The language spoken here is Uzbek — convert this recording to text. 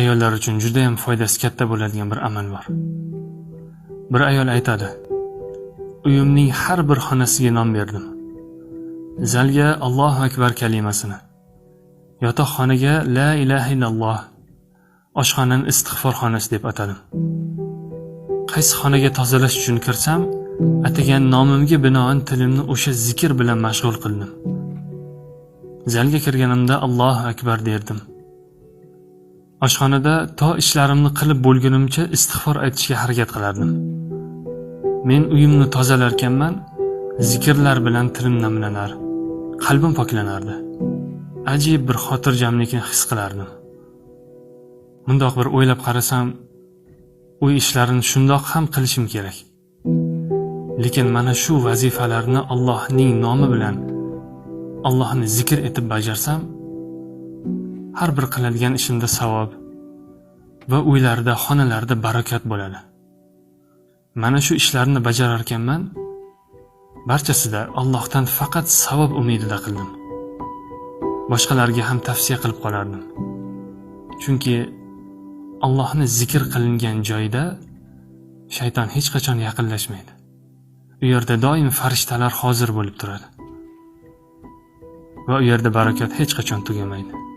ayollar uchun juda ham foydasi katta bo'ladigan bir amal bor. Bir ayol aytadi: "Uyimning har bir xonasiga nom berdim. Zalga Allohu akbar kalimasini, yotoqxonaga la ilaha illalloh, oshxonani istig'for xonasi deb atadim. Qaysi xonaga tozalash uchun kirsam, atagan nomimga binoan tilimni o'sha zikr bilan mashg'ul qildim. Zalga kirganimda Allohu akbar derdim. Oshxonada to ishlarimni qilib bo'lgunimcha istig'for aytishga harakat qilardim. Men uyimni tozalarkanman, zikrlar bilan tilim namlanar, qalbim poklanardi. Ajib bir xotirjamlikni his qilardim. Mundoq bir o'ylab qarasam, uy ishlarini shundoq ham qilishim kerak. Lekin mana shu vazifalarni Allohning nomi bilan Allohni zikr etib bajarsam, har bir qiladigan ishimda savob va uylarda, xonalarda barakat bo'ladi. Mana shu ishlarni bajarar ekanman, barchasida Allohdan faqat savob umidida qildim. Boshqalarga ham tavsiya qilib qolardim. Chunki Allohni zikr qilingan joyda shayton hech qachon yaqinlashmaydi. U yerda doim farishtalar hozir bo'lib turadi. Va u yerda barakat hech qachon tugamaydi.